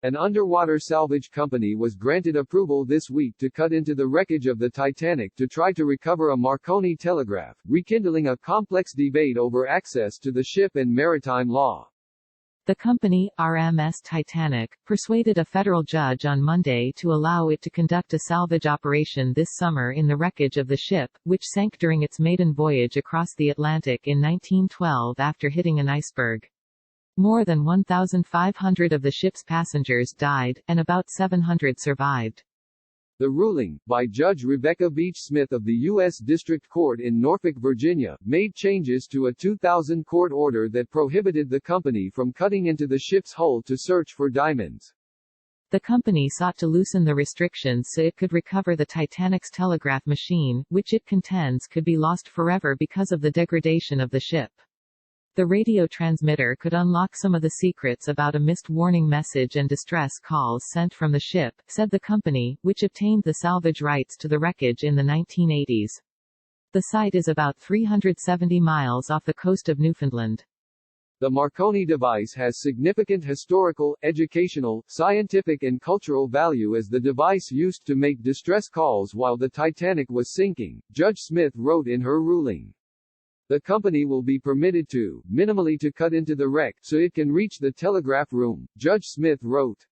An underwater salvage company was granted approval this week to cut into the wreckage of the Titanic to try to recover a Marconi telegraph, rekindling a complex debate over access to the ship and maritime law. The company, RMS Titanic, persuaded a federal judge on Monday to allow it to conduct a salvage operation this summer in the wreckage of the ship, which sank during its maiden voyage across the Atlantic in 1912 after hitting an iceberg. More than 1,500 of the ship's passengers died, and about 700 survived. The ruling, by Judge Rebecca Beach Smith of the U.S. District Court in Norfolk, Virginia, made changes to a 2000 court order that prohibited the company from cutting into the ship's hull to search for diamonds. The company sought to loosen the restrictions so it could recover the Titanic's telegraph machine, which it contends could be lost forever because of the degradation of the ship. The radio transmitter could unlock some of the secrets about a missed warning message and distress calls sent from the ship, said the company, which obtained the salvage rights to the wreckage in the 1980s. The site is about 370 miles off the coast of Newfoundland. The Marconi device has significant historical, educational, scientific and cultural value as the device used to make distress calls while the Titanic was sinking, Judge Smith wrote in her ruling. The company will be permitted to, minimally to cut into the wreck, so it can reach the telegraph room, Judge Smith wrote.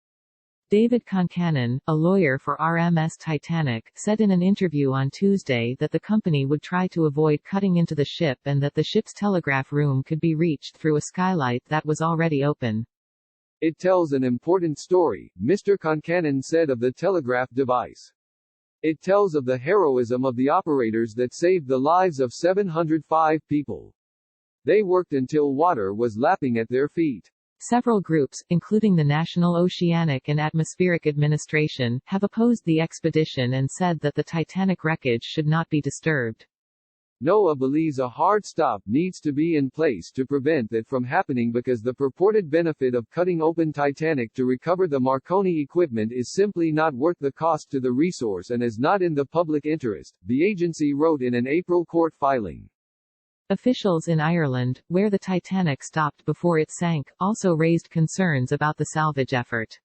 David Concannon, a lawyer for RMS Titanic, said in an interview on Tuesday that the company would try to avoid cutting into the ship and that the ship's telegraph room could be reached through a skylight that was already open. It tells an important story, Mr. Concannon said of the telegraph device. It tells of the heroism of the operators that saved the lives of 705 people. They worked until water was lapping at their feet. Several groups, including the National Oceanic and Atmospheric Administration, have opposed the expedition and said that the Titanic wreckage should not be disturbed. NOAA believes a hard stop needs to be in place to prevent that from happening because the purported benefit of cutting open Titanic to recover the Marconi equipment is simply not worth the cost to the resource and is not in the public interest, the agency wrote in an April court filing. Officials in Ireland, where the Titanic stopped before it sank, also raised concerns about the salvage effort.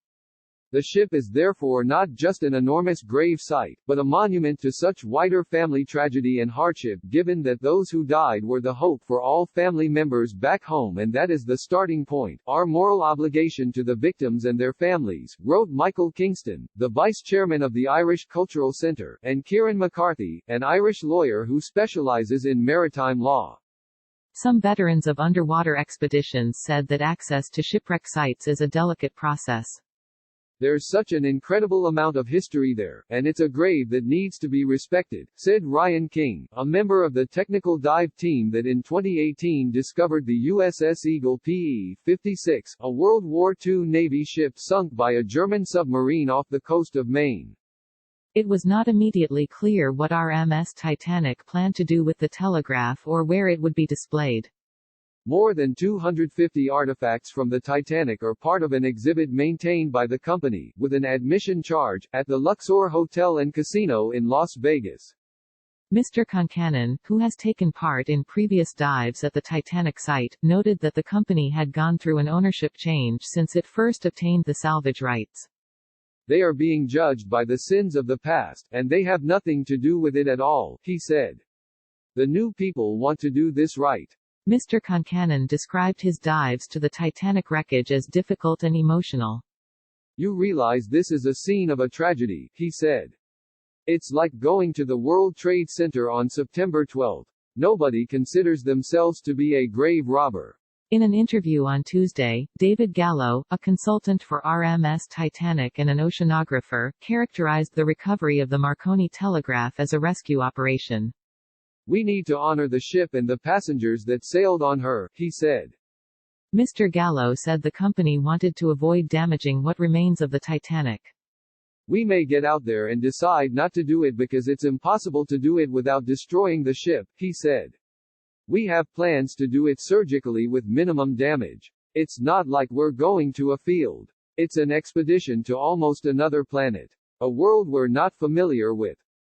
The ship is therefore not just an enormous grave site, but a monument to such wider family tragedy and hardship given that those who died were the hope for all family members back home and that is the starting point, our moral obligation to the victims and their families, wrote Michael Kingston, the vice chairman of the Irish Cultural Centre, and Kieran McCarthy, an Irish lawyer who specialises in maritime law. Some veterans of underwater expeditions said that access to shipwreck sites is a delicate process. There's such an incredible amount of history there, and it's a grave that needs to be respected, said Ryan King, a member of the technical dive team that in 2018 discovered the USS Eagle PE-56, a World War II Navy ship sunk by a German submarine off the coast of Maine. It was not immediately clear what RMS Titanic planned to do with the telegraph or where it would be displayed. More than 250 artifacts from the Titanic are part of an exhibit maintained by the company, with an admission charge, at the Luxor Hotel and Casino in Las Vegas. Mr. Concannon, who has taken part in previous dives at the Titanic site, noted that the company had gone through an ownership change since it first obtained the salvage rights. They are being judged by the sins of the past, and they have nothing to do with it at all, he said. The new people want to do this right. Mr. Concannon described his dives to the Titanic wreckage as difficult and emotional. You realize this is a scene of a tragedy, he said. It's like going to the World Trade Center on September 12. Nobody considers themselves to be a grave robber. In an interview on Tuesday, David Gallo, a consultant for RMS Titanic and an oceanographer, characterized the recovery of the Marconi telegraph as a rescue operation. We need to honor the ship and the passengers that sailed on her, he said. Mr. Gallo said the company wanted to avoid damaging what remains of the Titanic. We may get out there and decide not to do it because it's impossible to do it without destroying the ship, he said. We have plans to do it surgically with minimum damage. It's not like we're going to a field. It's an expedition to almost another planet. A world we're not familiar with.